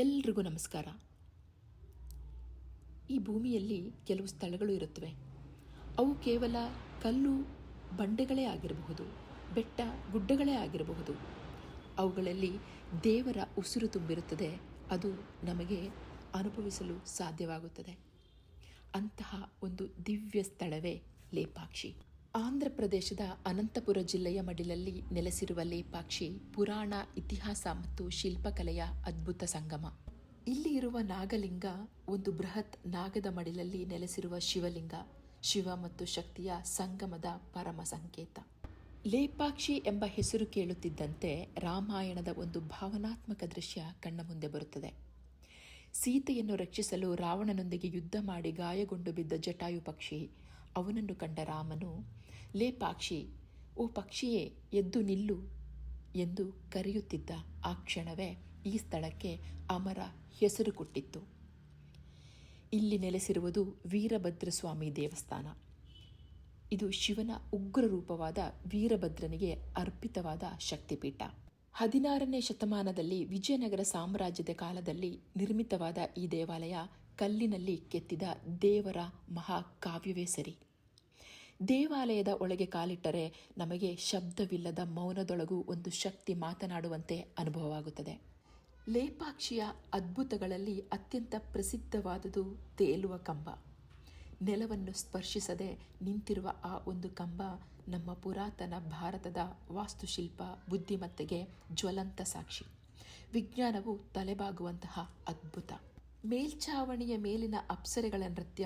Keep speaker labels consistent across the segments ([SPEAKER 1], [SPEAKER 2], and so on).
[SPEAKER 1] ಎಲ್ರಿಗೂ ನಮಸ್ಕಾರ. ಈ ಭೂಮಿಯಲ್ಲಿ ಕೆಲವು ಸ್ಥಳಗಳು ಇರುತ್ತವೆ. ಅವು ಕೇವಲ ಕಲ್ಲು ಬಂಡೆಗಳೇ ಆಗಿರಬಹುದು, ಬೆಟ್ಟ ಗುಡ್ಡಗಳೇ ಆಗಿರಬಹುದು. ಅವುಗಳಲ್ಲಿ ದೇವರ ಉಸಿರು ತುಂಬಿರುತ್ತದೆ. ಅದು ನಮಗೆ ಅನುಭವಿಸಲು ಸಾಧ್ಯವಾಗುತ್ತದೆ. ಅಂತಹ ಒಂದು ದಿವ್ಯ ಸ್ಥಳವೇ ಲೇಪಾಕ್ಷಿ. ಆಂಧ್ರ ಪ್ರದೇಶದ ಅನಂತಪುರ ಜಿಲ್ಲೆಯ ಮಡಿಲಲ್ಲಿ ನೆಲೆಸಿರುವ ಲೇಪಾಕ್ಷಿ ಪುರಾಣ, ಇತಿಹಾಸ ಮತ್ತು ಶಿಲ್ಪಕಲೆಯ ಅದ್ಭುತ ಸಂಗಮ. ಇಲ್ಲಿ ಇರುವ ನಾಗಲಿಂಗ ಒಂದು ಬೃಹತ್ ನಾಗದ ಮಡಿಲಲ್ಲಿ ನೆಲೆಸಿರುವ ಶಿವಲಿಂಗ, ಶಿವ ಮತ್ತು ಶಕ್ತಿಯ ಸಂಗಮದ ಪರಮ ಸಂಕೇತ. ಲೇಪಾಕ್ಷಿ ಎಂಬ ಹೆಸರು ಕೇಳುತ್ತಿದ್ದಂತೆ ರಾಮಾಯಣದ ಒಂದು ಭಾವನಾತ್ಮಕ ದೃಶ್ಯ ಕಣ್ಣ ಮುಂದೆ ಬರುತ್ತದೆ. ಸೀತೆಯನ್ನು ರಕ್ಷಿಸಲು ರಾವಣನೊಂದಿಗೆ ಯುದ್ಧ ಮಾಡಿ ಗಾಯಗೊಂಡು ಬಿದ್ದ ಜಟಾಯು ಪಕ್ಷಿ, ಅವನನ್ನು ಕಂಡ ರಾಮನು, ಲೇಪಾಕ್ಷಿ, ಓ ಪಕ್ಷಿಯೇ ಎದ್ದು ನಿಲ್ಲು ಎಂದು ಕರೆಯುತ್ತಿದ್ದ ಆ ಕ್ಷಣವೇ ಈ ಸ್ಥಳಕ್ಕೆ ಅಮರ ಹೆಸರು ಕೊಟ್ಟಿತ್ತು. ಇಲ್ಲಿ ನೆಲೆಸಿರುವುದು ವೀರಭದ್ರಸ್ವಾಮಿ ದೇವಸ್ಥಾನ. ಇದು ಶಿವನ ಉಗ್ರ ರೂಪವಾದ ವೀರಭದ್ರನಿಗೆ ಅರ್ಪಿತವಾದ ಶಕ್ತಿಪೀಠ. 16ನೇ ಶತಮಾನದಲ್ಲಿ ವಿಜಯನಗರ ಸಾಮ್ರಾಜ್ಯದ ಕಾಲದಲ್ಲಿ ನಿರ್ಮಿತವಾದ ಈ ದೇವಾಲಯ ಕಲ್ಲಿನಲ್ಲಿ ಕೆತ್ತಿದ ದೇವರ ಮಹಾಕಾವ್ಯವೇ ಸರಿ. ದೇವಾಲಯದ ಒಳಗೆ ಕಾಲಿಟ್ಟರೆ ನಮಗೆ ಶಬ್ದವಿಲ್ಲದ ಮೌನದೊಳಗೂ ಒಂದು ಶಕ್ತಿ ಮಾತನಾಡುವಂತೆ ಅನುಭವವಾಗುತ್ತದೆ. ಲೇಪಾಕ್ಷಿಯ ಅದ್ಭುತಗಳಲ್ಲಿ ಅತ್ಯಂತ ಪ್ರಸಿದ್ಧವಾದುದು ತೇಲುವ ಕಂಬ. ನೆಲವನ್ನು ಸ್ಪರ್ಶಿಸದೆ ನಿಂತಿರುವ ಆ ಒಂದು ಕಂಬ ನಮ್ಮ ಪುರಾತನ ಭಾರತದ ವಾಸ್ತುಶಿಲ್ಪ ಬುದ್ಧಿಮತ್ತೆಗೆ ಜ್ವಲಂತ ಸಾಕ್ಷಿ. ವಿಜ್ಞಾನವು ತಲೆಬಾಗುವಂತಹ ಅದ್ಭುತ. ಮೇಲ್ಛಾವಣಿಯ ಮೇಲಿನ ಅಪ್ಸರೆಗಳ ನೃತ್ಯ,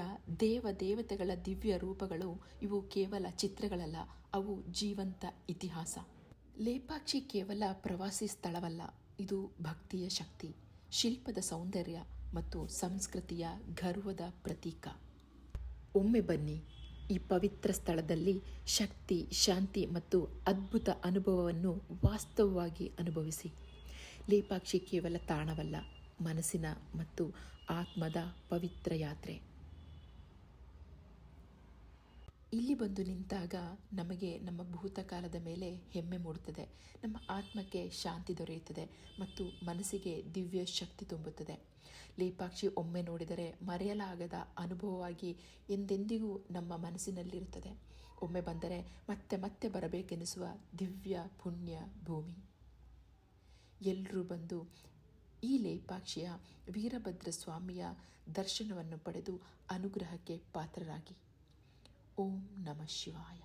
[SPEAKER 1] ದೇವತೆಗಳ ದಿವ್ಯ ರೂಪಗಳು, ಇವು ಕೇವಲ ಚಿತ್ರಗಳಲ್ಲ, ಅವು ಜೀವಂತ ಇತಿಹಾಸ. ಲೇಪಾಕ್ಷಿ ಕೇವಲ ಪ್ರವಾಸಿ ಸ್ಥಳವಲ್ಲ, ಇದು ಭಕ್ತಿಯ ಶಕ್ತಿ, ಶಿಲ್ಪದ ಸೌಂದರ್ಯ ಮತ್ತು ಸಂಸ್ಕೃತಿಯ ಗರ್ವದ ಪ್ರತೀಕ. ಒಮ್ಮೆ ಬನ್ನಿ, ಈ ಪವಿತ್ರ ಸ್ಥಳದಲ್ಲಿ ಶಕ್ತಿ, ಶಾಂತಿ ಮತ್ತು ಅದ್ಭುತ ಅನುಭವವನ್ನು ವಾಸ್ತವವಾಗಿ ಅನುಭವಿಸಿ. ಲೇಪಾಕ್ಷಿ ಕೇವಲ ತಾಣವಲ್ಲ, ಮನಸ್ಸಿನ ಮತ್ತು ಆತ್ಮದ ಪವಿತ್ರ ಯಾತ್ರೆ. ಇಲ್ಲಿ ಬಂದು ನಿಂತಾಗ ನಮಗೆ ನಮ್ಮ ಭೂತಕಾಲದ ಮೇಲೆ ಹೆಮ್ಮೆ ಮೂಡುತ್ತದೆ, ನಮ್ಮ ಆತ್ಮಕ್ಕೆ ಶಾಂತಿ ದೊರೆಯುತ್ತದೆ ಮತ್ತು ಮನಸ್ಸಿಗೆ ದಿವ್ಯ ಶಕ್ತಿ ತುಂಬುತ್ತದೆ. ಲೇಪಾಕ್ಷಿ ಒಮ್ಮೆ ನೋಡಿದರೆ ಮರೆಯಲಾಗದ ಅನುಭವವಾಗಿ ಎಂದೆಂದಿಗೂ ನಮ್ಮ ಮನಸ್ಸಿನಲ್ಲಿರುತ್ತದೆ. ಒಮ್ಮೆ ಬಂದರೆ ಮತ್ತೆ ಮತ್ತೆ ಬರಬೇಕೆನಿಸುವ ದಿವ್ಯ ಪುಣ್ಯ ಭೂಮಿ. ಎಲ್ಲರೂ ಬಂದು ಈ ಲೇಪಾಕ್ಷಿಯ ವೀರಭದ್ರ ಸ್ವಾಮಿಯ ದರ್ಶನವನ್ನು ಪಡೆದು ಅನುಗ್ರಹಕ್ಕೆ ಪಾತ್ರರಾಗಿ. ಓಂ ನಮಃ ಶಿವಾಯ.